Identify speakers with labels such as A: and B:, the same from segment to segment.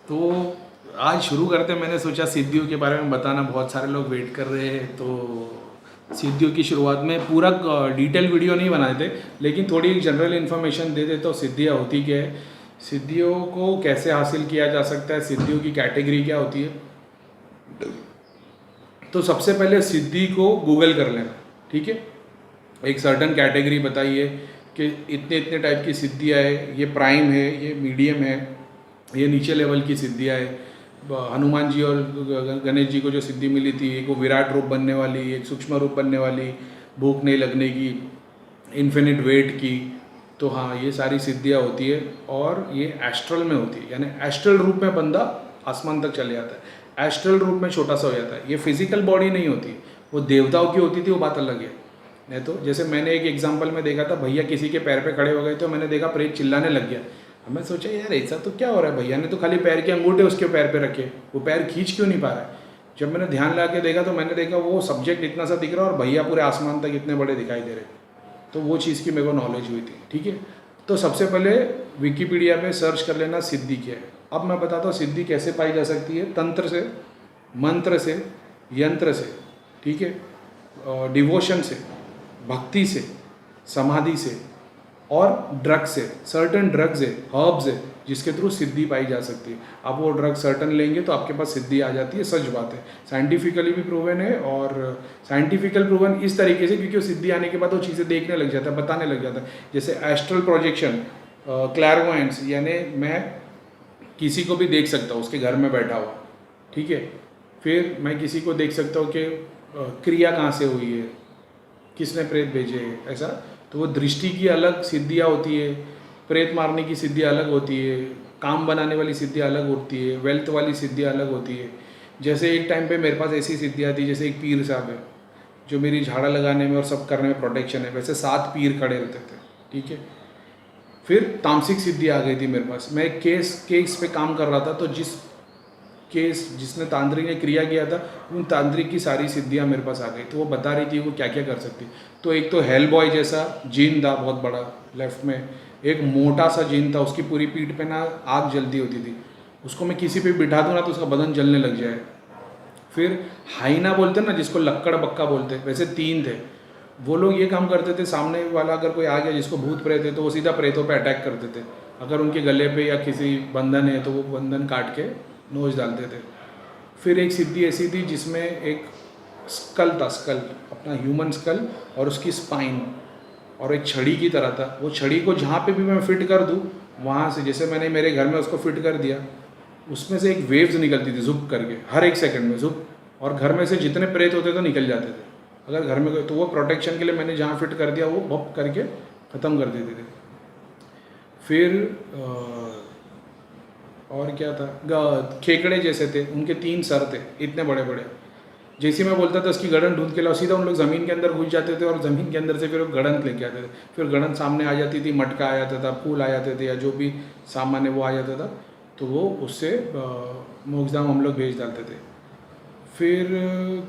A: तो आज शुरू करते, मैंने सोचा सिद्धियों के बारे में बताना, बहुत सारे लोग वेट कर रहे हैं। तो सिद्धियों की शुरुआत में पूरा डिटेल वीडियो नहीं बनाए थे, लेकिन थोड़ी जनरल इन्फॉर्मेशन दे दे तो सिद्धियाँ होती क्या है, सिद्धियों को कैसे हासिल किया जा सकता है, सिद्धियों की कैटेगरी क्या होती है। तो सबसे पहले सिद्धि को गूगल कर लेना, ठीक है। एक सर्टन कैटेगरी बताइए कि इतने इतने टाइप की सिद्धियाँ है, ये प्राइम है, ये मीडियम है, ये नीचे लेवल की सिद्धियाँ है। हनुमान जी और गणेश जी को जो सिद्धि मिली थी, एक वो विराट रूप बनने वाली, एक सूक्ष्म रूप बनने वाली, भूख नहीं लगने की, इन्फिनिट वेट की। तो हाँ, ये सारी सिद्धियाँ होती है और ये एस्ट्रल में होती है, यानी एस्ट्रल रूप में बंदा आसमान तक चले जाता है, एस्ट्रल रूप में छोटा सा हो जाता है। ये फिजिकल बॉडी नहीं होती, वो देवताओं की होती थी, वो बात अलग है। नहीं तो जैसे मैंने एक एग्जांपल में देखा था, भैया किसी के पैर पे खड़े हो गए तो मैंने देखा प्रेत चिल्लाने लग गया। हमें सोचा यार ऐसा तो क्या हो रहा है, भैया ने तो खाली पैर के अंगूठे उसके पैर पे रखे, वो पैर खींच क्यों नहीं पा रहा है। जब मैंने ध्यान लगा के देखा तो मैंने देखा वो सब्जेक्ट इतना सा दिख रहा है और भैया पूरे आसमान तक इतने बड़े दिखाई दे रहे। तो वो चीज़ की मेरे को नॉलेज हुई थी, ठीक है। तो सबसे पहले विकीपीडिया पे सर्च कर लेना सिद्धि क्या है। अब मैं बताता हूँ सिद्धि कैसे पाई जा सकती है, तंत्र से, मंत्र से, यंत्र से, ठीक है, डिवोशन से, भक्ति से, समाधि से और ड्रग से। सर्टन ड्रग्स है, हर्ब्स है, जिसके थ्रू सिद्धि पाई जा सकती है। आप वो ड्रग सर्टन लेंगे तो आपके पास सिद्धि आ जाती है, सच बात है। साइंटिफिकली भी प्रूवन है, और साइंटिफिकल प्रूवन इस तरीके से क्योंकि वो सिद्धि आने के बाद वो चीज़ें देखने लग जाता है, बताने लग जाता है। जैसे एस्ट्रल प्रोजेक्शन, क्लैरवॉयंस, यानी मैं किसी को भी देख सकता हूँ उसके घर में बैठा हुआ, ठीक है। फिर मैं किसी को देख सकता हूँ कि क्रिया कहाँ से हुई है, किसने प्रेत भेजे हैं, ऐसा। तो वो दृष्टि की अलग सिद्धियाँ होती है, प्रेत मारने की सिद्धियाँ अलग होती है, काम बनाने वाली सिद्धियाँ अलग होती है, वेल्थ वाली सिद्धियाँ अलग होती है। जैसे एक टाइम पे मेरे पास ऐसी सिद्धियाँ थी, जैसे एक पीर साहब है जो मेरी झाड़ा लगाने में और सब करने में प्रोटेक्शन है, वैसे 7 पीर खड़े रहते थे, ठीक है। फिर तामसिक सिद्धि आ गई थी मेरे पास। मैं एक केस पे काम कर रहा था, तो जिसने तांत्रिक ने क्रिया किया था, उन तांत्रिक की सारी सिद्धियाँ मेरे पास आ गई। तो वो बता रही थी वो क्या क्या कर सकती। तो एक तो हेल बॉय जैसा जीन था बहुत बड़ा लेफ्ट में, एक मोटा सा जीन था, उसकी पूरी पीठ पे ना आग जलती होती थी, उसको मैं किसी पे बिठा दूँ ना तो उसका बदन जलने लग जाए। फिर हाइना बोलते हैं ना, जिसको लक्कड़ बक्का बोलते हैं, वैसे 3 थे। वो लोग ये काम करते थे, सामने वाला अगर कोई आ गया जिसको भूत प्रेत है तो वो सीधा प्रेतों पे अटैक करते थे। अगर उनके गले पे या किसी बंधन है तो वो बंधन काट के नोच डालते थे। फिर एक सिद्धि ऐसी थी जिसमें एक स्कल था, स्कल अपना ह्यूमन स्कल, और उसकी स्पाइन और एक छड़ी की तरह था। वो छड़ी को जहाँ पे भी मैं फिट कर दूँ, वहाँ से, जैसे मैंने मेरे घर में उसको फिट कर दिया, उसमें से एक वेव्स निकलती थी झुक करके, हर एक सेकंड में झुक, और घर में से जितने प्रेत होते थे निकल जाते थे। अगर घर में कोई, तो वो प्रोटेक्शन के लिए मैंने जहाँ फिट कर दिया वो भप करके ख़त्म कर देते थे। फिर और क्या था, खेकड़े जैसे थे, उनके 3 सर थे इतने बड़े बड़े। जैसे मैं बोलता था उसकी गड़न ढूंढ के लाओ, सीधा उन लोग ज़मीन के अंदर घुस जाते थे और ज़मीन के अंदर से फिर वो गड़न लेके आते थे। फिर गड़न सामने आ जाती थी, मटका आ जाता था, फूल आ जाते थे, या जो भी सामान है वो आ जाता था, तो वो उससे मोक्षधाम हम लोग भेज डालते थे। फिर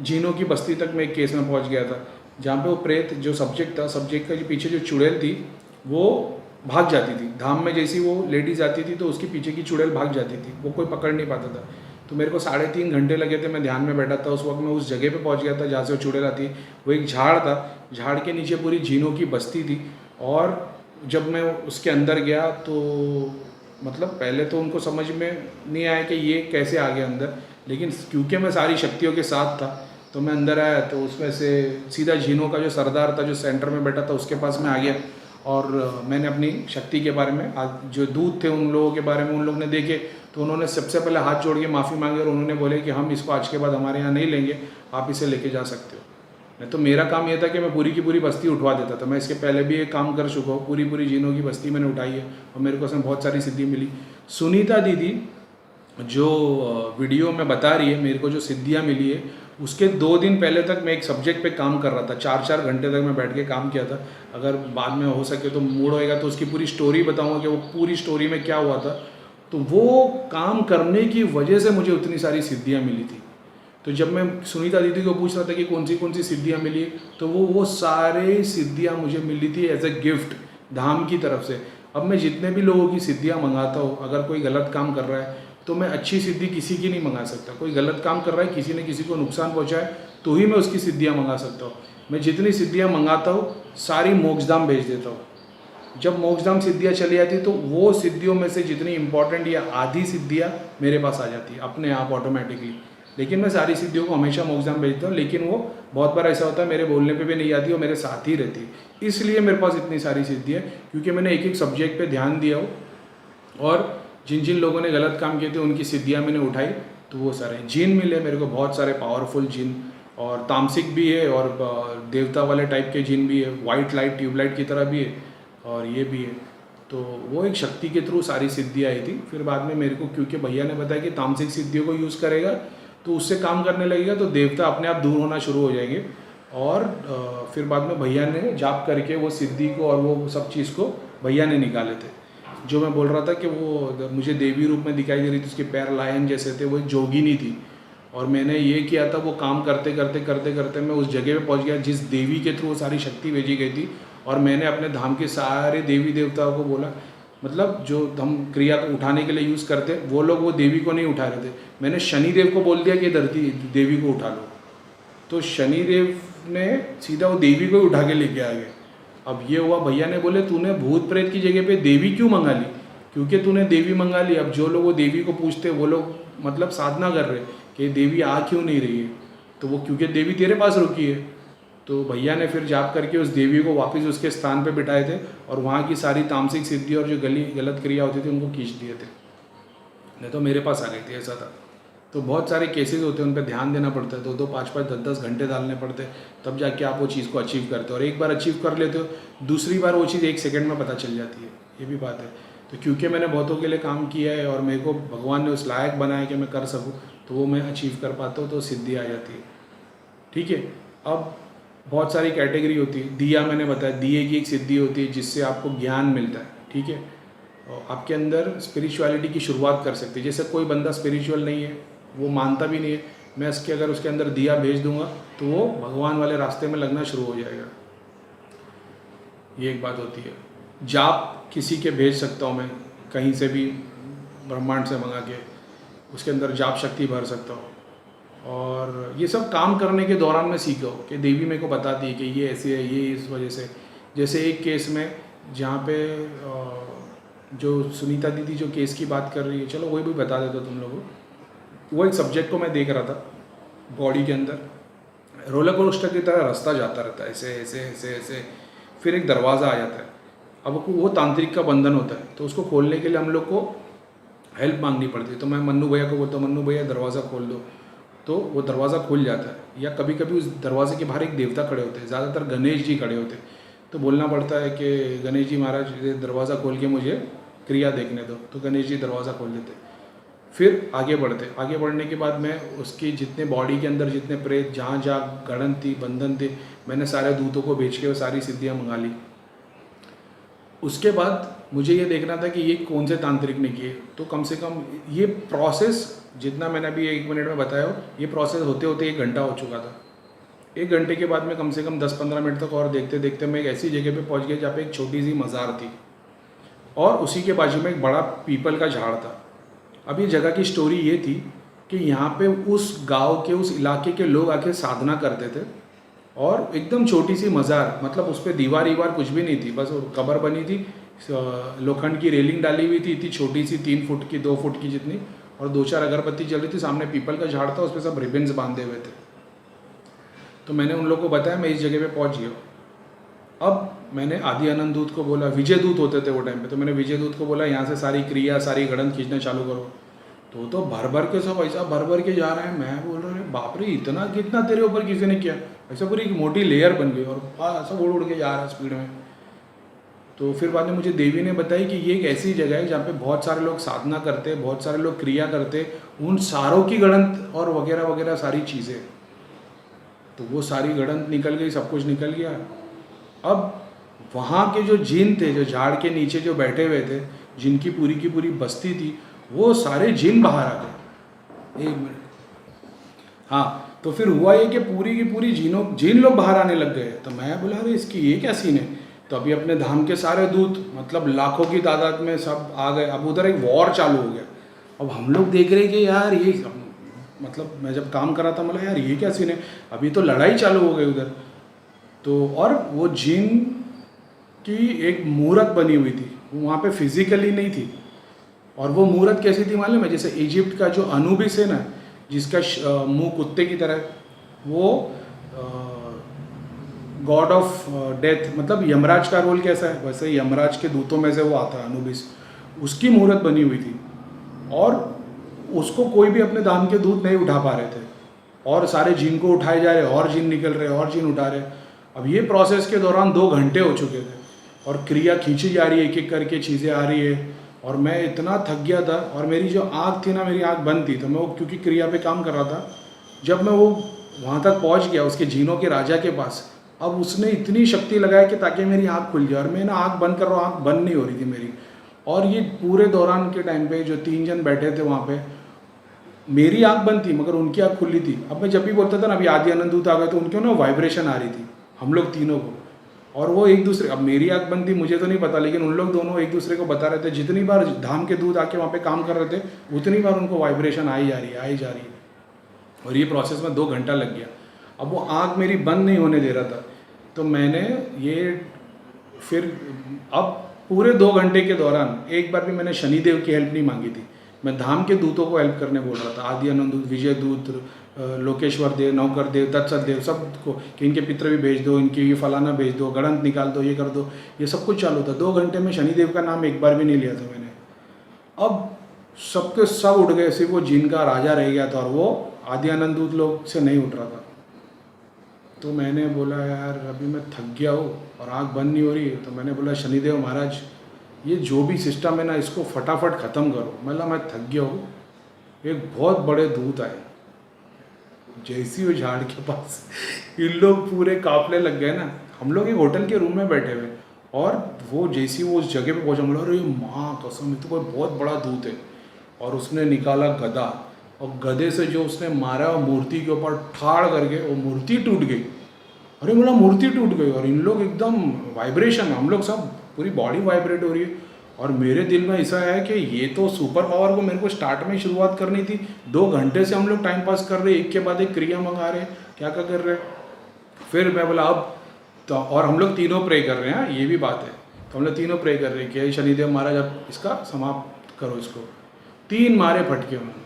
A: जीनों की बस्ती तक मैं एक केस में पहुंच गया था, जहाँ पे वो प्रेत जो सब्जेक्ट था, सब्जेक्ट का जो पीछे जो चुड़ैल थी वो भाग जाती थी। धाम में जैसी वो लेडीज आती थी तो उसकी पीछे की चुड़ैल भाग जाती थी, वो कोई पकड़ नहीं पाता था। तो मेरे को 3.5 घंटे लगे थे, मैं ध्यान में बैठा था। उस वक्त मैं उस जगह पे पहुंच गया था जहाँ से वो चुड़ैल आती। वो एक झाड़ था, झाड़ के नीचे पूरी जीनों की बस्ती थी। और जब मैं उसके अंदर गया तो मतलब पहले तो उनको समझ में नहीं आया कि ये कैसे आ गया अंदर, लेकिन क्योंकि मैं सारी शक्तियों के साथ था तो मैं अंदर आया, तो उसमें से सीधा जीनों का जो सरदार था जो सेंटर में बैठा था उसके पास में आ गया। और मैंने अपनी शक्ति के बारे में, जो दूत थे उन लोगों के बारे में उन लोगों ने देखे, तो उन्होंने सबसे पहले हाथ जोड़ के माफ़ी मांगी और उन्होंने बोले कि हम इसको आज के बाद हमारे यहाँ नहीं लेंगे, आप इसे लेके जा सकते हो। नहीं तो मेरा काम ये था कि मैं पूरी की पूरी बस्ती उठवा देता था। मैं इसके पहले भी ये काम कर चुका हूँ, पूरी पूरी जीनों की बस्ती मैंने उठाई है और मेरे को उसमें बहुत सारी सिद्धि मिली। सुनीता दीदी जो वीडियो में बता रही है मेरे को जो सिद्धियाँ मिली है, उसके 2 दिन पहले तक मैं एक सब्जेक्ट पे काम कर रहा था, 4-4 घंटे तक मैं बैठ के काम किया था। अगर बाद में हो सके तो मूड होएगा तो उसकी पूरी स्टोरी बताऊंगा कि वो पूरी स्टोरी में क्या हुआ था। तो वो काम करने की वजह से मुझे उतनी सारी सिद्धियाँ मिली थी। तो जब मैं सुनीता दीदी को पूछ रहा था कि कौन सी सिद्धियाँ मिली, तो वो सारे सिद्धियाँ मुझे मिली थी एज ए गिफ्ट धाम की तरफ से। अब मैं जितने भी लोगों की सिद्धियाँ मंगाता हूँ, अगर कोई गलत काम कर रहा है तो मैं अच्छी सिद्धि किसी की नहीं मंगा सकता। कोई गलत काम कर रहा है, किसी ने किसी को नुकसान पहुँचाए तो ही मैं उसकी सिद्धियाँ मंगा सकता हूँ। मैं जितनी सिद्धियाँ मंगाता हूँ सारी मोक्षधाम भेज देता हूँ। जब मोक्षधाम सिद्धियाँ चली जाती तो वो सिद्धियों में से जितनी इंपॉर्टेंट या आधी सिद्धियाँ मेरे पास आ जाती है अपने आप ऑटोमेटिकली। लेकिन मैं सारी सिद्धियों को हमेशा मोक्षधाम भेजता हूँ, लेकिन वो बहुत बार ऐसा होता है मेरे बोलने पे भी नहीं आती और मेरे साथ ही रहती है। इसलिए मेरे पास इतनी सारी सिद्धियाँ, क्योंकि मैंने एक एक सब्जेक्ट पे ध्यान दिया हो और जिन जिन लोगों ने गलत काम किए थे उनकी सिद्धियाँ मैंने उठाई, तो वो सारे जिन मिले मेरे को, बहुत सारे पावरफुल जिन, और तामसिक भी है और देवता वाले टाइप के जिन भी है, वाइट लाइट ट्यूबलाइट की तरह भी है और ये भी है। तो वो एक शक्ति के थ्रू सारी सिद्धियाँ आई थी। फिर बाद में मेरे को, क्योंकि भैया ने बताया कि तामसिक सिद्धियों को यूज़ करेगा तो उससे काम करने लगेगा तो देवता अपने आप दूर होना शुरू हो जाएंगे। और फिर बाद में भैया ने जाप करके वो सिद्धि को और वो सब चीज़ को भैया ने निकाले थे। जो मैं बोल रहा था कि वो मुझे देवी रूप में दिखाई दे रही थी, उसके पैर लायन जैसे थे, वो एक जोगिनी थी। और मैंने ये किया था, वो काम करते करते करते करते मैं उस जगह पे पहुंच गया जिस देवी के थ्रू वो सारी शक्ति भेजी गई थी। और मैंने अपने धाम के सारे देवी देवताओं को बोला, मतलब जो हम क्रिया को उठाने के लिए यूज़ करते वो लोग वो देवी को नहीं उठा रहे थे। मैंने शनिदेव को बोल दिया कि धरती देवी को उठा लो, तो शनिदेव ने सीधा वो देवी को ही उठा के लेके आ गए। अब ये हुआ, भैया ने बोले तूने भूत प्रेत की जगह पे देवी क्यों मंगा ली? क्योंकि तूने देवी मंगा ली। अब जो लोग वो देवी को पूछते वो लोग मतलब साधना कर रहे कि देवी आ क्यों नहीं रही है, तो वो क्योंकि देवी तेरे पास रुकी है। तो भैया ने फिर जाप करके उस देवी को वापस उसके स्थान पे बिठाए थे और वहाँ की सारी तामसिक सिद्धि और जो गलत क्रिया होती थी उनको खींच दिए थे, नहीं तो मेरे पास आ गई थी, ऐसा था। तो बहुत सारे केसेस होते हैं, उन पर ध्यान देना पड़ता है, 2-2, 5-5, 10-10 घंटे डालने पड़ते हैं, तब जाके आप वो चीज़ को अचीव करते हो। और एक बार अचीव कर लेते हो, दूसरी बार वो चीज़ 1 सेकंड में पता चल जाती है, ये भी बात है। तो क्योंकि मैंने बहुतों के लिए काम किया है और मेरे को भगवान ने उस लायक बनाया कि मैं कर सकूँ, तो वो मैं अचीव कर पाता हूँ, तो सिद्धि आ जाती है। ठीक है, अब बहुत सारी कैटेगरी होती है। दिया मैंने बताया, दिए की एक सिद्धि होती है जिससे आपको ज्ञान मिलता है। ठीक है, और आपके अंदर स्पिरिचुअलिटी की शुरुआत कर सकते हैं। जैसे कोई बंदा स्पिरिचुअल नहीं है, वो मानता भी नहीं है, मैं अगर उसके अंदर दिया भेज दूंगा तो वो भगवान वाले रास्ते में लगना शुरू हो जाएगा। ये एक बात होती है। जाप किसी के भेज सकता हूँ मैं, कहीं से भी ब्रह्मांड से मंगा के उसके अंदर जाप शक्ति भर सकता हूँ। और ये सब काम करने के दौरान मैं सीखा हूँ कि देवी मेरे को बताती है कि ये ऐसे है, ये इस वजह से। जैसे एक केस में जहाँ पे जो सुनीता दीदी जो केस की बात कर रही है, चलो वही भी बता देता तुम लोगों को। वो एक सब्जेक्ट को मैं देख रहा था, बॉडी के अंदर रोलर कोस्टर की तरह रास्ता जाता रहता है, ऐसे ऐसे ऐसे ऐसे, फिर एक दरवाज़ा आ जाता है। अब वो तांत्रिक का बंधन होता है, तो उसको खोलने के लिए हम लोग को हेल्प मांगनी पड़ती है। तो मैं मन्नू भैया को बोलता हूँ, मन्नू भैया दरवाज़ा खोल दो, तो वो दरवाज़ा खुल जाता है। या कभी कभी उस दरवाजे के बाहर एक देवता खड़े होते हैं, ज़्यादातर गणेश जी खड़े होते हैं, तो बोलना पड़ता है कि गणेश जी महाराज दरवाज़ा खोल के मुझे क्रिया देखने दो, तो गणेश जी दरवाज़ा खोल देते। फिर आगे बढ़ने के बाद मैं उसकी जितने बॉडी के अंदर जितने प्रेत जहाँ जहाँ गड़न थी, बंधन थे, मैंने सारे दूतों को भेज के वो सारी सिद्धियाँ मंगा ली। उसके बाद मुझे ये देखना था कि ये कौन से तांत्रिक ने किए, तो कम से कम ये प्रोसेस जितना मैंने अभी 1 मिनट में बताया हो, ये प्रोसेस होते होते 1 घंटा हो चुका था। 1 घंटे के बाद में कम से कम 10-15 मिनट तक और देखते देखते मैं एक ऐसी जगह पे पहुंच गया जहाँ पे एक छोटी सी मज़ार थी और उसी के बाजू में एक बड़ा पीपल का झाड़ था। अब ये जगह की स्टोरी ये थी कि यहाँ पे उस गांव के, उस इलाके के लोग आके साधना करते थे और एकदम छोटी सी मज़ार, मतलब उस पर दीवार कुछ भी नहीं थी, बस कब्र बनी थी, लोखंड की रेलिंग डाली हुई थी, इतनी छोटी सी 3 फुट की 2 फुट की जितनी, और 2-4 अगरबत्ती जल रही थी, सामने पीपल का झाड़ था, उस पर सब रिबन्स बांधे हुए थे। तो मैंने उन लोगों को बताया मैं इस जगह पे पहुंच गया। अब मैंने आदि अनंत दूत को बोला, विजय दूत होते थे वो टाइम पे, तो मैंने विजय दूत को बोला यहाँ से सारी क्रिया सारी गड़न खींचना चालू करो। तो भर के सब ऐसा भर के जा रहे हैं। मैं बोल रहा हूँ बाप रे, इतना कितना तेरे ऊपर किसी ने किया, ऐसा पूरी एक मोटी लेयर बन गई और सब उड़ के जा रहा है स्पीड में। तो फिर बाद में मुझे देवी ने बताई कि ये एक ऐसी जगह है जहाँ पे बहुत सारे लोग साधना करते हैं, बहुत सारे लोग क्रिया करते हैं, उन सारों की गणंत और वगैरह वगैरह सारी चीज़ें। तो वो सारी गणंत निकल गई, सब कुछ निकल गया। अब वहाँ के जो जिन थे, जो झाड़ के नीचे जो बैठे हुए थे, जिनकी पूरी की पूरी बस्ती थी, वो सारे जिन बाहर आ गए। 1 मिनट, हाँ। तो फिर हुआ ये कि पूरी की पूरी जिन लोग बाहर आने लग गए। तो मैं बोला अरे इसकी ये क्या सीन है। तो अभी अपने धाम के सारे दूत मतलब लाखों की तादाद में सब आ गए। अब उधर एक वॉर चालू हो गया। अब हम लोग देख रहे हैं कि यार ये मतलब मैं जब काम कर रहा था मतलब यार ये क्या सीन है, अभी तो लड़ाई चालू हो गई उधर। तो और वो जिन की एक मूर्त बनी हुई थी, वहाँ पे फिजिकली नहीं थी। और वो मूर्त कैसी थी मालूम है, जैसे इजिप्ट का जो अनुबिस है ना, जिसका मुंह कुत्ते की तरह है, वो गॉड ऑफ डेथ, मतलब यमराज का रोल कैसा है वैसे यमराज के दूतों में से वो आता है अनुबिस, उसकी मूर्त बनी हुई थी। और उसको कोई भी अपने दाम के दूत नहीं उठा पा रहे थे, और सारे जिन को उठाए जा रहे, और जिन निकल रहे, और जिन उठा रहे। अब ये प्रोसेस के दौरान 2 घंटे हो चुके थे, और क्रिया खींची जा रही है, एक एक करके चीज़ें आ रही है, और मैं इतना थक गया था। और मेरी जो आँख थी ना, मेरी आँख बंद थी, तो मैं वो क्योंकि क्रिया पे काम कर रहा था, जब मैं वो वहाँ तक पहुँच गया उसके जीनों के राजा के पास, अब उसने इतनी शक्ति लगाई कि ताकि मेरी आँख खुल जाए, और मैं ना आँख बंद कर रहा हूँ, आँख बंद नहीं हो रही थी मेरी। और ये पूरे दौरान के टाइम पे जो 3 जन बैठे थे वहाँ पे, मेरी आँख बंद थी मगर उनकी आँख खुली थी। अब मैं जब भी बोलता था ना अभी आदि आनंद दूत आ गए, तो उनके ना वाइब्रेशन आ रही थी हम लोग तीनों को, और वो एक दूसरे, अब मेरी आँख बंद थी मुझे तो नहीं पता, लेकिन उन लोग दोनों एक दूसरे को बता रहे थे। जितनी बार धाम के दूत आके वहाँ पे काम कर रहे थे, उतनी बार उनको वाइब्रेशन आई जा रही है, आई जा रही है। और ये प्रोसेस में 2 घंटा लग गया। अब वो आँख मेरी बंद नहीं होने दे रहा था, तो मैंने ये फिर अब पूरे 2 घंटे के दौरान एक बार भी मैंने शनिदेव की हेल्प नहीं मांगी थी। मैं धाम के दूतों को हेल्प करने बोल रहा था, आदि आनंद दूत, विजय दूत, लोकेश्वर देव, नौकर देव, तत्सत देव, सबको कि इनके पितर भी भेज दो, इनकी ये फलाना भेज दो, गणंत निकाल दो, ये कर दो, ये सब कुछ चालू था। 2 घंटे में शनिदेव का नाम एक बार भी नहीं लिया था मैंने। अब सबके सब उठ गए, सिर्फ वो जिन का राजा रह गया था, और वो आदि आनंद दूत लोग से नहीं उठ रहा था। तो मैंने बोला यार अभी मैं थक गया हूँ और आँख बंद नहीं हो रही है, तो मैंने बोला शनिदेव महाराज ये जो भी सिस्टम है ना, इसको फटाफट ख़त्म करो। मतलब मैं थक गया हूँ। एक बहुत बड़े दूत आए, जैसी वो झाड़ के पास इन लोग पूरे काफले लग गए ना। हम लोग एक होटल के रूम में बैठे हुए, और वो जैसी वो उस जगह पे पहुँचा, बोला अरे माँ कसम ये तो कोई बहुत बड़ा दूत है। और उसने निकाला गदा, और गदे से जो उसने मारा वो मूर्ति के ऊपर ठाड़ करके वो मूर्ति टूट गई। अरे बोला मूर्ति टूट गई, और इन लोग एकदम वाइब्रेशन, हम लोग सब पूरी बॉडी वाइब्रेट हो रही है। और मेरे दिल में ऐसा है कि ये तो सुपर पावर को मेरे को स्टार्ट में शुरुआत करनी थी। 2 घंटे से हम लोग टाइम पास कर रहे, एक के बाद एक क्रिया मंगा रहे, क्या क्या कर रहे। फिर मैं बोला अब तो, और हम लोग तीनों प्रे कर रहे हैं, ये भी बात है। तो हम लोग तीनों प्रे कर रहे हैं कि शनिदेव महाराज अब इसका समाप्त करो इसको। 3 मारे फटके उन्होंने,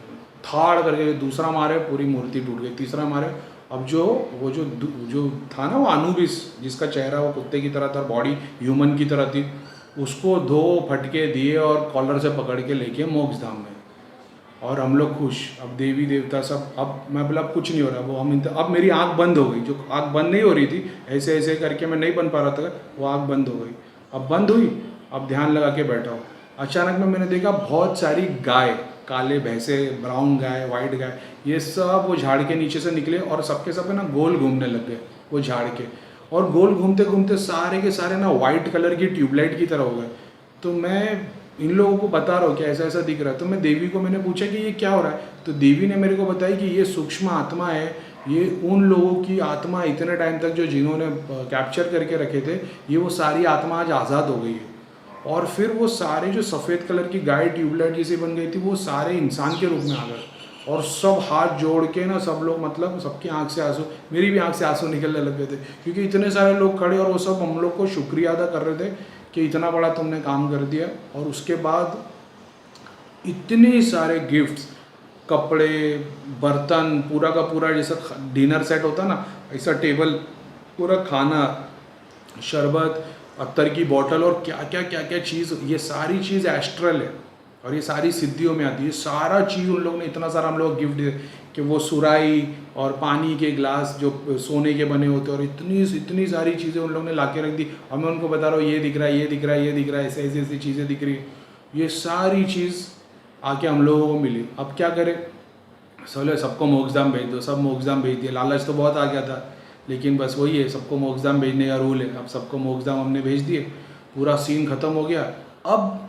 A: थाड़ करके, दूसरा मारे पूरी मूर्ति टूट गई, तीसरा मारे। अब जो था ना वो अनुबिस, जिसका चेहरा वो कुत्ते की तरह था, बॉडी ह्यूमन की तरह थी, उसको 2 फटके दिए और कॉलर से पकड़ के लेके मोक्ष धाम में। और हम लोग खुश, अब देवी देवता सब, अब मैं बोला अब कुछ नहीं हो रहा। वो हम अब मेरी आंख बंद हो गई, जो आंख बंद नहीं हो रही थी, ऐसे ऐसे करके मैं नहीं बन पा रहा था, वो आंख बंद हो गई। अब बंद हुई, अब ध्यान लगा के बैठा हूँ। अचानक में मैंने देखा बहुत सारी गाय, काले भैंसे, ब्राउन गाय, वाइट गाय, ये सब वो झाड़ के नीचे से निकले, और सबके सब ना गोल घूमने लग गए वो झाड़ के। और गोल घूमते घूमते सारे के सारे ना वाइट कलर की ट्यूबलाइट की तरह हो गए। तो मैं इन लोगों को बता रहा हूँ कि ऐसा ऐसा दिख रहा है। तो मैं देवी को मैंने पूछा कि ये क्या हो रहा है, तो देवी ने मेरे को बताया कि ये सूक्ष्म आत्मा है, ये उन लोगों की आत्मा इतने टाइम तक जो जिन्होंने कैप्चर करके रखे थे, ये वो सारी आत्मा आज आज़ाद हो गई है। और फिर वो सारे जो सफ़ेद कलर की गाय ट्यूबलाइट जैसी बन गई थी, वो सारे इंसान के रूप में आ गए। और सब हाथ जोड़ के ना सब लोग, मतलब सबकी आंख से आंसू, मेरी भी आंख से आंसू निकलने लग गए थे, क्योंकि इतने सारे लोग खड़े, और वो सब हम लोग को शुक्रिया अदा कर रहे थे कि इतना बड़ा तुमने काम कर दिया। और उसके बाद इतने सारे गिफ्ट्स, कपड़े, बर्तन, पूरा का पूरा जैसा डिनर सेट होता ना, ऐसा टेबल, पूरा खाना, शरबत, अत्तर की बोतल, और क्या क्या चीज़, ये सारी चीज़ एस्ट्रल है और ये सारी सिद्धियों में आती है। सारा चीज़ उन लोगों ने इतना सारा हम लोग गिफ्ट दिए कि वो सुराई और पानी के ग्लास जो सोने के बने होते, और इतनी सारी चीज़ें उन लोगों ने ला के रख दी। और मैं उनको बता रहा हूँ ये दिख रहा है, ये दिख रहा है, ये दिख रहा है, ऐसे ऐसी चीज़ें दिख रही है। ये सारी चीज़ आके हम लोगों को मिली। अब क्या करें, सबको मोक्षधाम भेज दो, सब मोक्षधाम भेज दिए। लालच तो बहुत आ गया था, लेकिन बस वही है, सबको मोक्षधाम भेजने का रूल है। अब सबको मोक्षधाम हमने भेज दिए, पूरा सीन ख़त्म हो गया। अब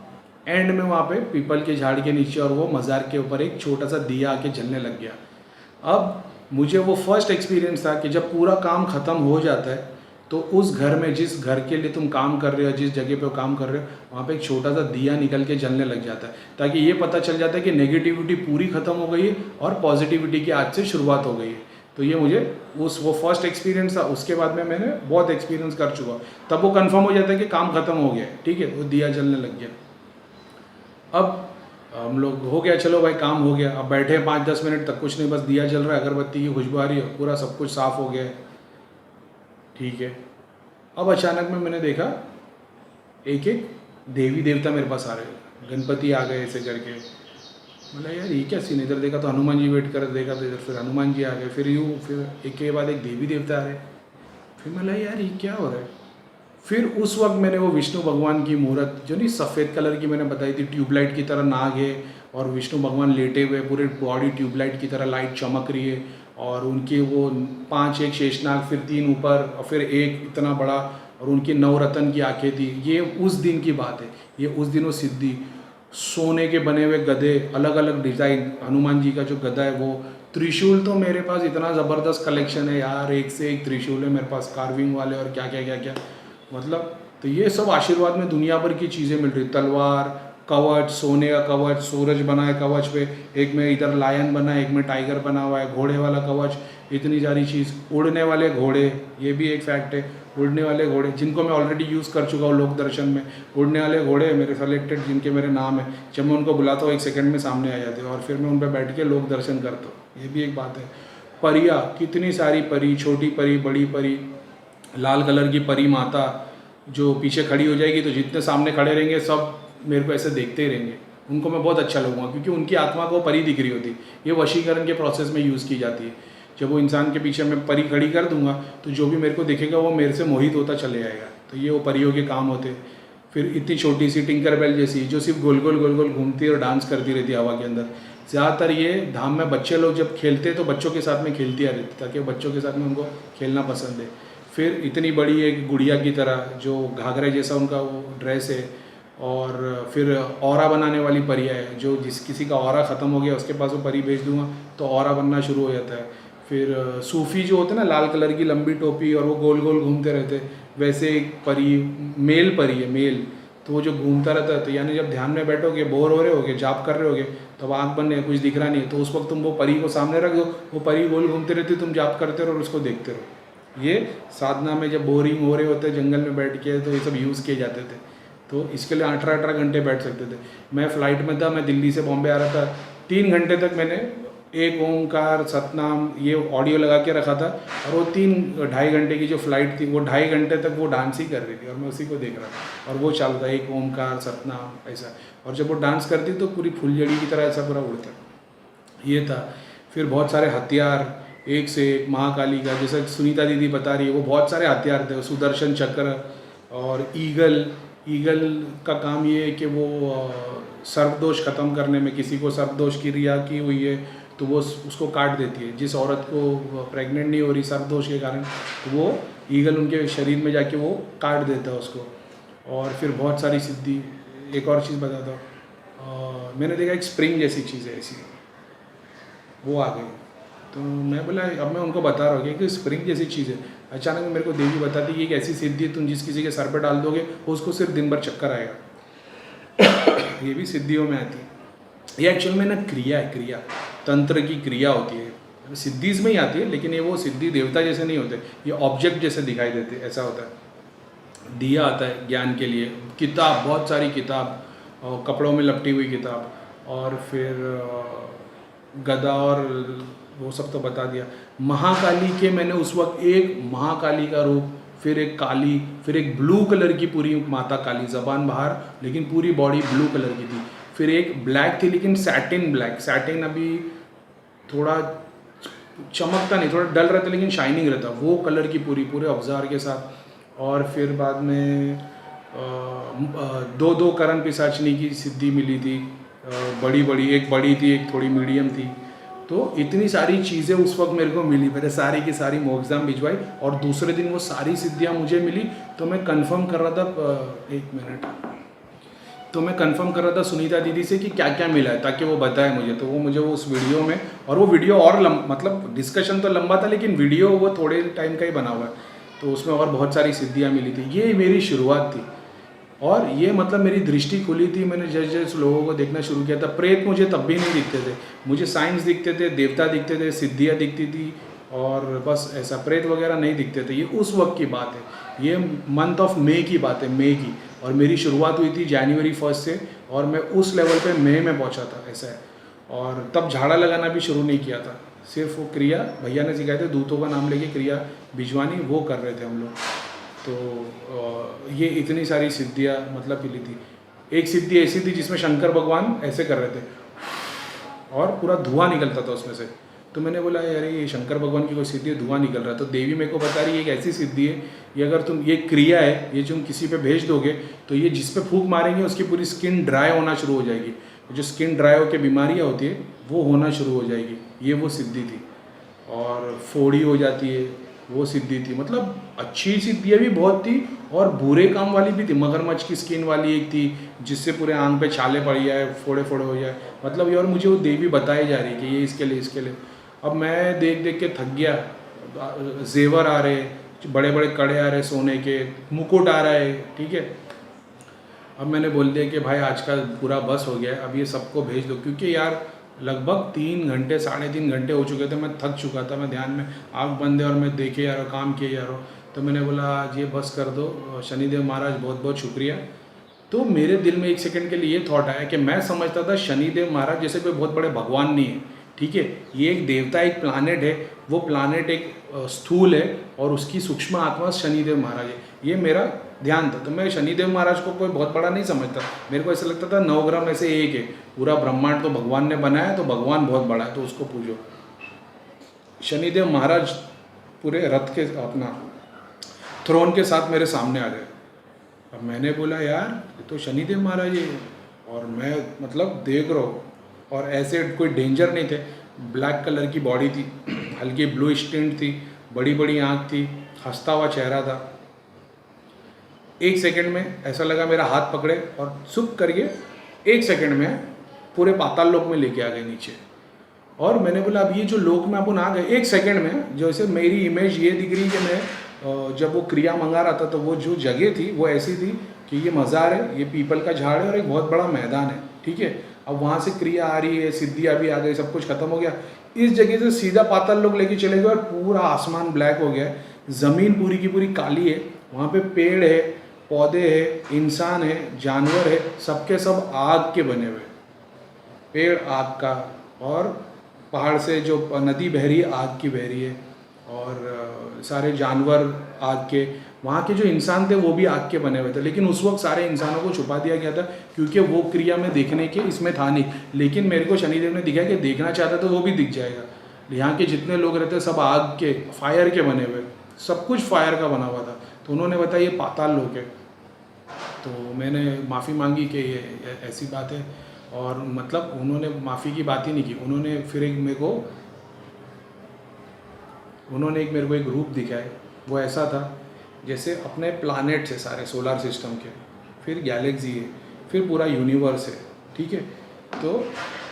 A: एंड में वहाँ पे पीपल के झाड़ के नीचे और वो मज़ार के ऊपर एक छोटा सा दिया आके जलने लग गया। अब मुझे वो फर्स्ट एक्सपीरियंस था कि जब पूरा काम ख़त्म हो जाता है तो उस घर में, जिस घर के लिए तुम काम कर रहे हो, जिस जगह पे काम कर रहे हो, वहाँ पे एक छोटा सा दिया निकल के जलने लग जाता है, ताकि ये पता चल जाता है कि नेगेटिविटी पूरी ख़त्म हो गई है और पॉजिटिविटी की आज से शुरुआत हो गई है। तो ये मुझे वो फर्स्ट एक्सपीरियंस था। उसके बाद में मैंने बहुत एक्सपीरियंस कर चुका, तब वो कंफर्म हो जाता है कि काम ख़त्म हो गया है, ठीक है, वो दिया जलने लग गया। अब हम लोग हो गया, चलो भाई काम हो गया, अब बैठे 5-10 मिनट तक कुछ नहीं, बस दिया जल रहा है, अगरबत्ती की खुशबू आ रही है, पूरा सब कुछ साफ़ हो गया है, ठीक है। अब अचानक में मैंने देखा एक एक देवी देवता मेरे पास आ रहे हैं, गणपति आ गए ऐसे करके। मतलब यार ये क्या सीन, इधर देखा तो हनुमान जी वेट कर, देखा तो इधर फिर हनुमान जी आ गए, फिर एक के बाद एक देवी देवता आ रहे। फिर मैं यार ये क्या हो रहा है। फिर उस वक्त मैंने वो विष्णु भगवान की मूर्त, जो नहीं सफ़ेद कलर की मैंने बताई थी, ट्यूबलाइट की तरह नाग है और विष्णु भगवान लेटे हुए, पूरे बॉडी ट्यूबलाइट की तरह लाइट चमक रही है, और उनके वो 5 एक शेषनाग, फिर 3 ऊपर और फिर एक इतना बड़ा, और उनकी नवरत्न की आंखें थी। ये उस दिन की बात है, ये उस दिन वो सिद्धि। सोने के बने हुए गधे, अलग अलग डिज़ाइन, हनुमान जी का जो गधा है वो, त्रिशूल तो मेरे पास इतना ज़बरदस्त कलेक्शन है यार, एक से एक त्रिशूल है मेरे पास, कार्विंग वाले और क्या क्या क्या क्या, मतलब। तो ये सब आशीर्वाद में दुनिया भर की चीज़ें मिल रही, तलवार, कवच, सोने का कवच, सूरज बना है कवच पे, एक में इधर लायन बना है, एक में टाइगर बना हुआ है, घोड़े वाला कवच, इतनी सारी चीज़। उड़ने वाले घोड़े, ये भी एक फैक्ट है, उड़ने वाले घोड़े जिनको मैं ऑलरेडी यूज़ कर चुका हूँ लोक दर्शन में। उड़ने वाले घोड़े मेरे सेलेक्टेड, जिनके मेरे नाम है, जब मैं उनको बुलाता हूँ 1 सेकंड में सामने आ जाते हैं, और फिर मैं उन पर बैठ के लोक दर्शन करता हूँ। ये भी एक बात है। परियाँ, कितनी सारी परी, छोटी परी, बड़ी परी, लाल कलर की परी माता जो पीछे खड़ी हो जाएगी, तो जितने सामने खड़े रहेंगे सब मेरे को ऐसे देखते ही रहेंगे। उनको मैं बहुत अच्छा लगूंगा, क्योंकि उनकी आत्मा को परी दिख रही होती। ये वशीकरण के प्रोसेस में यूज़ की जाती है। जब वो इंसान के पीछे मैं परी खड़ी कर दूंगा, तो जो भी मेरे को दिखेगा वो मेरे से मोहित होता चले जाएगा। तो ये वो परियों के काम होते। फिर इतनी छोटी सी टिंकर बेल जैसी, जो सिर्फ गोल गोल गोल गोल घूमती है और डांस करती रहती है हवा के अंदर। ज़्यादातर ये धाम में बच्चे लोग जब खेलते तो बच्चों के साथ में खेलती आ रहती, ताकि बच्चों के साथ में उनको खेलना पसंद है। फिर इतनी बड़ी एक गुड़िया की तरह, जो घाघरे जैसा उनका वो ड्रेस है। और फिर औरा बनाने वाली परियाँ है, जो किसी का औरा ख़त्म हो गया उसके पास वो परी भेज दूंगा तो औरा बनना शुरू हो जाता है। फिर सूफ़ी जो होते हैं ना, लाल कलर की लंबी टोपी और वो गोल गोल घूमते रहते, वैसे एक परी, मेल परी है, मेल। तो वो जो घूमता रहता है, तो यानी जब ध्यान में बैठोगे, बोर हो रहे होगे, जाप कर रहे होगे, तब आँख बंद है, कुछ दिख रहा नहीं है, तो उस वक्त तुम वो परी को सामने रख दो, वो परी गोल घूमती रहती, तुम जाप करते रहो और उसको देखते रहो। ये साधना में जब बोरिंग हो रहे होते जंगल में बैठ के, तो ये सब यूज़ किए जाते थे। तो इसके लिए 18-18 घंटे बैठ सकते थे। मैं फ़्लाइट में था, मैं दिल्ली से बॉम्बे आ रहा था, 3 घंटे तक मैंने एक ओंकार सतनाम ये ऑडियो लगा के रखा था, और वो 3-2.5 घंटे की जो फ़्लाइट थी, वो 2.5 घंटे तक वो डांस ही कर रही थी और मैं उसी को देख रहा था, और वो चल रहा, एक ओंकार सतनाम ऐसा। और जब वो डांस करती तो पूरी फुलझड़ी की तरह ऐसा पूरा उड़ता, ये था। फिर बहुत सारे हथियार, एक से एक, महाकाली का, जैसे सुनीता दीदी बता रही है, वो बहुत सारे हथियार थे, सुदर्शन चक्र और ईगल का काम ये है कि वो सर्पदोष ख़त्म करने में, किसी को सर्पदोष की रिया की हुई है तो वो उसको काट देती है। जिस औरत को प्रेग्नेंट नहीं हो रही सर्पदोष के कारण, तो वो ईगल उनके शरीर में जाके वो काट देता है उसको। और फिर बहुत सारी सिद्धि। एक और चीज़ बताता हूँ, मैंने देखा एक स्प्रिंग जैसी चीज़ है ऐसी, वो आ गई, तो मैं बोला, अब मैं उनको बता रहा हूँ कि स्प्रिंग जैसी चीज़ है। अचानक मेरे को देवी बताती कि एक ऐसी सिद्धि है, तुम जिस किसी के सर पे डाल दोगे उसको सिर्फ दिन भर चक्कर आएगा। ये भी सिद्धियों में आती है। ये एक्चुअल में ना क्रिया है, क्रिया तंत्र की क्रिया होती है, सिद्धीज़ में ही आती है, लेकिन ये वो सिद्धि देवता जैसे नहीं होते, ये ऑब्जेक्ट जैसे दिखाई देते, ऐसा होता है। दिया आता है ज्ञान के लिए, किताब, बहुत सारी किताब, और कपड़ों में लपटी हुई किताब, और फिर गदा और वो सब तो बता दिया। महाकाली के मैंने उस वक्त एक महाकाली का रूप, फिर एक काली, फिर एक ब्लू कलर की पूरी माता काली, ज़बान बाहर लेकिन पूरी बॉडी ब्लू कलर की थी। फिर एक ब्लैक थी लेकिन सैटिन ब्लैक, सैटिन अभी थोड़ा चमकता नहीं, थोड़ा डल रहता लेकिन शाइनिंग रहता, वो कलर की पूरे औजार के साथ। और फिर बाद में 2 करण पिशाचनी की सिद्धि मिली थी, बड़ी, एक बड़ी थी, एक थोड़ी मीडियम थी। तो इतनी सारी चीज़ें उस वक्त मेरे को मिली, मैंने सारी की सारी मोक्षधाम भिजवाई, और दूसरे दिन वो सारी सिद्धियाँ मुझे मिली। तो मैं कंफर्म कर रहा था, एक मिनट, तो मैं कंफर्म कर रहा था सुनीता दीदी से कि क्या क्या मिला है, ताकि वो बताए मुझे। तो वो मुझे वो उस वीडियो में, और वो वीडियो और मतलब डिस्कशन तो लंबा था लेकिन वीडियो वो थोड़े टाइम का ही बना हुआ है, तो उसमें और बहुत सारी सिद्धियाँ मिली थी। ये मेरी शुरुआत थी और ये मतलब मेरी दृष्टि खुली थी। मैंने जैसे जैसे लोगों को देखना शुरू किया था, प्रेत मुझे तब भी नहीं दिखते थे, मुझे साइंस दिखते थे, देवता दिखते थे, सिद्धियाँ दिखती थी और बस ऐसा, प्रेत वगैरह नहीं दिखते थे। ये उस वक्त की बात है, ये मंथ ऑफ मई की बात है, मई की। और मेरी शुरुआत हुई थी जनवरी 1 से और मैं उस लेवल पे मई में पहुंचा था, ऐसा है। और तब झाड़ा लगाना भी शुरू नहीं किया था, सिर्फ वो क्रिया भैया ने सिखाए थे, दूतों का नाम लेके क्रिया भिजवानी, वो कर रहे थे हम लोग। तो ये इतनी सारी सिद्धियाँ मतलब मिली थी। एक सिद्धि ऐसी थी जिसमें शंकर भगवान ऐसे कर रहे थे और पूरा धुआं निकलता था उसमें से। तो मैंने बोला यार ये शंकर भगवान की कोई सिद्धि है, धुआं निकल रहा है। तो देवी मेरे को बता रही है एक ऐसी सिद्धि है, ये अगर तुम, ये क्रिया है, ये तुम किसी पे भेज दोगे तो ये जिस पे फूंक मारेंगे उसकी पूरी स्किन ड्राई होना शुरू हो जाएगी। जो स्किन ड्राई होकर बीमारियाँ होती है वो होना शुरू हो जाएगी। ये वो सिद्धि थी। और फोड़ी हो जाती है, वो सिद्धि थी। मतलब अच्छी सिद्धियाँ भी बहुत थी और बुरे काम वाली भी थी। मगरमच्छ की स्किन वाली एक थी जिससे पूरे आंख पे छाले पड़ जाए, फोड़े फोड़े हो जाए, मतलब ये। और मुझे वो देवी बताई जा रही है कि ये इसके लिए, इसके लिए। अब मैं देख देख के थक गया। जेवर आ रहे, बड़े बड़े कड़े आ रहे सोने के, मुकुट आ रहा है, ठीक है। अब मैंने बोल दिया कि भाई आज का पूरा बस हो गया है, अब ये सबको भेज दो। क्योंकि यार लगभग 3 घंटे, 3.5 घंटे हो चुके थे, मैं थक चुका था। मैं ध्यान में आँख बंद है और मैं देखे जा रहा हूँ, काम किए जा रहा हूँ। तो मैंने बोला आज ये बस कर दो, शनिदेव महाराज बहुत बहुत शुक्रिया। तो मेरे दिल में एक सेकंड के लिए ये थॉट आया कि मैं समझता था शनिदेव महाराज जैसे कोई बहुत बड़े भगवान नहीं है, ठीक है। ये एक देवता, एक प्लानेट है, वो प्लानेट एक स्थूल है और उसकी सूक्ष्म आत्मा शनिदेव महाराज है, ये मेरा ध्यान था। तो मैं शनिदेव महाराज को कोई बहुत बड़ा नहीं समझता। मेरे को ऐसा लगता था 9 ग्रह में से एक है, पूरा ब्रह्मांड तो भगवान ने बनाया, तो भगवान बहुत बड़ा है तो उसको पूजो। शनिदेव महाराज पूरे रथ के, अपना थ्रोन के साथ मेरे सामने आ गए। अब मैंने बोला यार ये तो शनिदेव महाराज है, और मैं मतलब देख रहा हूँ, और ऐसे कोई डेंजर नहीं थे। ब्लैक कलर की बॉडी थी, हल्की ब्लू स्टिंट थी, बड़ी बड़ी आँख थी, हंसता हुआ चेहरा था। एक सेकंड में ऐसा लगा मेरा हाथ पकड़े और सुख करके 1 सेकंड में पूरे पाताल लोक में लेके आ गए नीचे। और मैंने बोला अब ये जो लोक में अपन आ गए 1 सेकंड में, जैसे मेरी इमेज ये दिख रही कि मैं जब वो क्रिया मंगा रहा था तो वो जो जगह थी वो ऐसी थी कि ये मज़ार है, ये पीपल का झाड़ है और एक बहुत बड़ा मैदान है, ठीक है। अब वहाँ से क्रिया आ रही है, सिद्धियाँ भी आ गई, सब कुछ खत्म हो गया। इस जगह से सीधा पाताल लोक लेके चले गए और पूरा आसमान ब्लैक हो गया, ज़मीन पूरी की पूरी काली है। वहाँ पे पेड़ है, पौधे है, इंसान है, जानवर है, सबके सब आग के बने हुए। पेड़ आग का, और पहाड़ से जो नदी बह रही है आग की बह रही है, और सारे जानवर आग के। वहाँ के जो इंसान थे वो भी आग के बने हुए थे, लेकिन उस वक्त सारे इंसानों को छुपा दिया गया था क्योंकि वो क्रिया में देखने के इसमें था नहीं। लेकिन मेरे को शनिदेव ने दिखाया कि देखना चाहता तो वो भी दिख जाएगा। यहाँ के जितने लोग रहते सब आग के, फायर के बने हुए, सब कुछ फायर का बना हुआ था। तो उन्होंने बताया ये पाताल लोक है। तो मैंने माफ़ी मांगी कि ये ऐसी बात है, और मतलब उन्होंने माफ़ी की बात ही नहीं की। उन्होंने फिर एक मेरे को एक रूप दिखाया। वो ऐसा था जैसे अपने प्लैनेट्स है सारे सोलर सिस्टम के, फिर गैलेक्सी है, फिर पूरा यूनिवर्स है, ठीक है। तो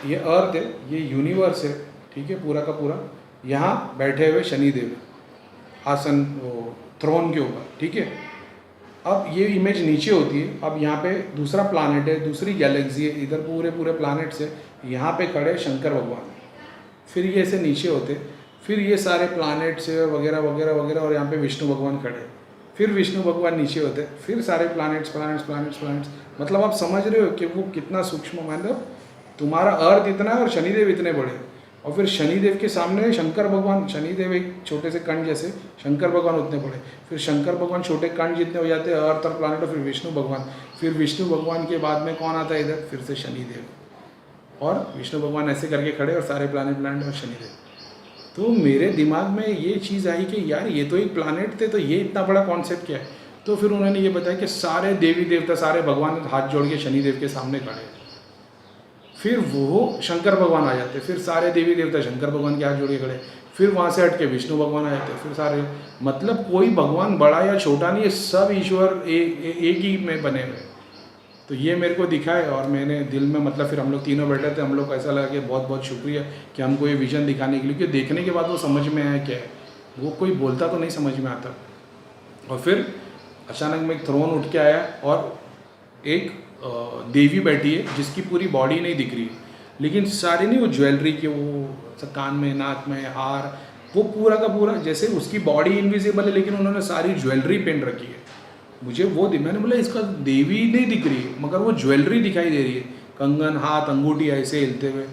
A: ये अर्थ है, ये यूनिवर्स है, ठीक है, पूरा का पूरा। यहाँ बैठे हुए शनिदेव आसन, वो थ्रोन के ऊपर, ठीक है। अब ये इमेज नीचे होती है। अब यहाँ पे दूसरा प्लानट है, दूसरी गैलेक्सी है, इधर पूरे पूरे प्लैनेट्स है। यहाँ पे खड़े शंकर भगवान, फिर ये ऐसे नीचे होते, फिर ये सारे प्लैनेट्स है वगैरह वगैरह वगैरह, और यहाँ पे विष्णु भगवान खड़े, फिर विष्णु भगवान नीचे होते, फिर सारे प्लैनेट्स प्लैनेट्स प्लैनेट्स प्लैनेट्स। मतलब आप समझ रहे हो कि वो कितना सूक्ष्म, मतलब तुम्हारा अर्थ इतना है और शनिदेव इतने बड़े, और फिर शनिदेव के सामने शंकर भगवान। शनिदेव एक छोटे से कण जैसे, शंकर भगवान उतने बड़े, फिर शंकर भगवान छोटे कण जितने हो जाते हैं, अर्थ और प्लैनेट, और फिर विष्णु भगवान। फिर विष्णु भगवान के बाद में कौन आता है इधर, फिर से शनिदेव, और विष्णु भगवान ऐसे करके खड़े, और सारे प्लैनेट प्लैनेट और शनिदेव। तो मेरे दिमाग में ये चीज़ आई कि यार ये तो एक प्लैनेट थे, तो ये इतना बड़ा कॉन्सेप्ट क्या है। तो फिर उन्होंने ये बताया कि सारे देवी देवता, सारे भगवान हाथ जोड़ के शनिदेव के सामने खड़े, फिर वो शंकर भगवान आ जाते, फिर सारे देवी देवता शंकर भगवान के हाथ जोड़ के खड़े, फिर वहाँ से हट के विष्णु भगवान आ जाते, फिर सारे, मतलब कोई भगवान बड़ा या छोटा नहीं है, सब ईश्वर एक ही में बने हुए। तो ये मेरे को दिखा है, और मैंने दिल में, मतलब फिर हम लोग तीनों बैठे थे, हम लोग को ऐसा लगा कि बहुत बहुत शुक्रिया कि हमको ये विजन दिखाने के लिए, क्योंकि देखने के बाद वो समझ में आया क्या है। वो कोई बोलता तो नहीं समझ में आता, और फिर अचानक में एक थ्रोन उठ के आया और एक देवी बैठी है जिसकी पूरी बॉडी नहीं दिख रही है, लेकिन सारी नहीं वो ज्वेलरी के वो कान में नाक में हार, वो पूरा का पूरा जैसे उसकी बॉडी इनविजिबल है लेकिन उन्होंने सारी ज्वेलरी पहन रखी है। मुझे वो मैंने बोला इसका देवी नहीं दिख रही है मगर वो ज्वेलरी दिखाई दे रही है, कंगन हाथ अंगूठी ऐसे हिलते हुए।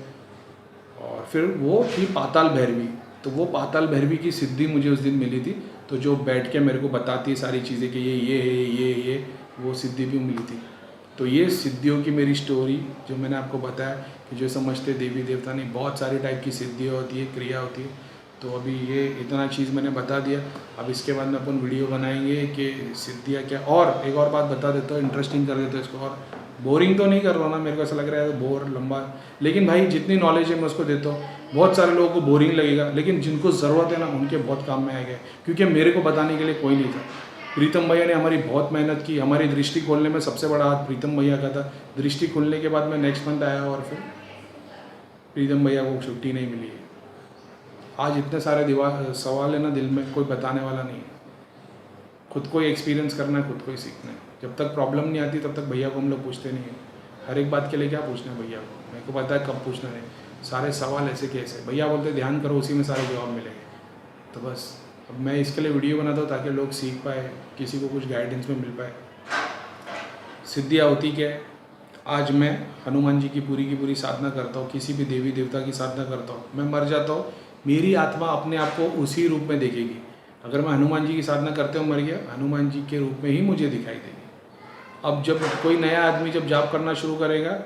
A: और फिर वो थी पाताल भैरवी। तो वो पाताल भैरवी की सिद्धि मुझे उस दिन मिली थी, तो जो बैठ के मेरे को बताती है सारी चीज़ें कि ये है ये वो सिद्धि भी मिली थी। तो ये सिद्धियों की मेरी स्टोरी जो मैंने आपको बताया कि जो समझते देवी देवता नहीं, बहुत सारी टाइप की सिद्धियाँ होती है, क्रिया होती है। तो अभी ये इतना चीज़ मैंने बता दिया। अब इसके बाद में अपन वीडियो बनाएंगे कि सिद्धियाँ क्या, और एक और बात बता देता हूँ, इंटरेस्टिंग कर देता हूँ इसको। और बोरिंग तो नहीं कर रहा ना, मेरे को ऐसा लग रहा है बोर लंबा, लेकिन भाई जितनी नॉलेज है मैं उसको देता हूँ। बहुत सारे लोगों को बोरिंग लगेगा लेकिन जिनको ज़रूरत है ना उनके बहुत काम में आएगा, क्योंकि मेरे को बताने के लिए कोई नहीं था। प्रीतम भैया ने हमारी बहुत मेहनत की, हमारी दृष्टि खोलने में सबसे बड़ा हाथ प्रीतम भैया का था। दृष्टि खोलने के बाद मैं नेक्स्ट मंथ आया और फिर प्रीतम भैया को छुट्टी नहीं मिली है। आज इतने सारे सवाल है ना दिल में, कोई बताने वाला नहीं है। खुद को ही एक्सपीरियंस करना है, खुद को ही सीखना है। जब तक प्रॉब्लम नहीं आती तब तक भैया को हम लोग पूछते नहीं हैं। हर एक बात के लिए क्या पूछना है भैया को, मेरे को पता है कब पूछना है। सारे सवाल ऐसे कैसे, भैया बोलते ध्यान करो उसी में सारे जवाब मिलेंगे। तो बस अब मैं इसके लिए वीडियो बनाता हूँ ताकि लोग सीख पाए, किसी को कुछ गाइडेंस में मिल पाए। सिद्धियाँ होती क्या है, आज मैं हनुमान जी की पूरी साधना करता हूँ, किसी भी देवी देवता की साधना करता हूँ, मैं मर जाता हूँ, मेरी आत्मा अपने आप को उसी रूप में देखेगी। अगर मैं हनुमान जी की साधना करते हुए मर गया, हनुमान जी के रूप में ही मुझे दिखाई देगी। अब जब कोई नया आदमी जब जॉब करना शुरू करेगा,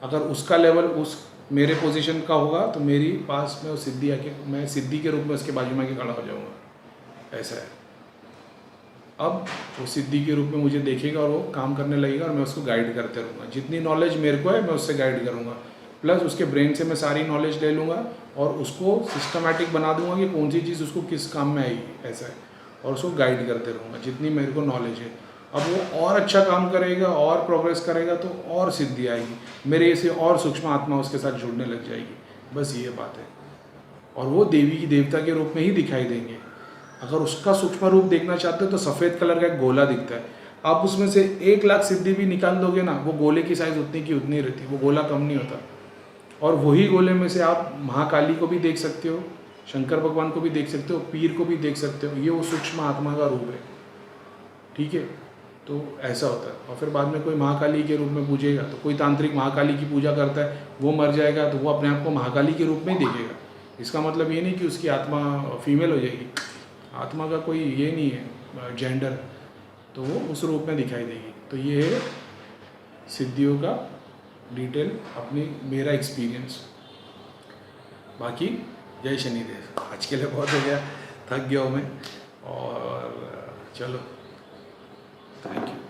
A: अगर उसका लेवल उस मेरे पोजीशन का होगा तो मेरी पास में वो सिद्धि आके, मैं सिद्धि के रूप में उसके बाजू में आके खड़ा हो जाऊँगा। ऐसा है। अब वो सिद्धि के रूप में मुझे देखेगा और वो काम करने लगेगा और मैं उसको गाइड करते रहूँगा। जितनी नॉलेज मेरे को है मैं उससे गाइड करूँगा, प्लस उसके ब्रेन से मैं सारी नॉलेज ले लूँगा और उसको सिस्टमैटिक बना दूँगा कि कौन सी चीज़ उसको किस काम में आएगी, ऐसा है। और उसको गाइड करते रहूँगा जितनी मेरे को नॉलेज है। अब वो और अच्छा काम करेगा और प्रोग्रेस करेगा तो और सिद्धि आएगी, मेरे से और सूक्ष्म आत्मा उसके साथ जुड़ने लग जाएगी। बस ये बात है। और वो देवी की देवता के रूप में ही दिखाई देंगे। अगर उसका सूक्ष्म रूप देखना चाहते हो तो सफ़ेद कलर का एक गोला दिखता है, आप उसमें से 1,00,000 सिद्धि भी निकाल दोगे ना, वो गोले की साइज़ उतनी की उतनी रहती, वो गोला कम नहीं होता। और वही गोले में से आप महाकाली को भी देख सकते हो, शंकर भगवान को भी देख सकते हो, पीर को भी देख सकते हो। ये वो सूक्ष्म आत्मा का रूप है, ठीक है। तो ऐसा होता है। और फिर बाद में कोई महाकाली के रूप में पूजेगा, तो कोई तांत्रिक महाकाली की पूजा करता है, वो मर जाएगा तो वो अपने आप को महाकाली के रूप में ही देखेगा। इसका मतलब ये नहीं कि उसकी आत्मा फीमेल हो जाएगी, आत्मा का कोई ये नहीं है जेंडर, तो वो उस रूप में दिखाई देगी। तो ये है सिद्धियों का डिटेल, अपनी मेरा एक्सपीरियंस। बाकी जय शनिदेव। आज के लिए बहुत हो गया, थक गया हूँ मैं, और चलो थैंक यू।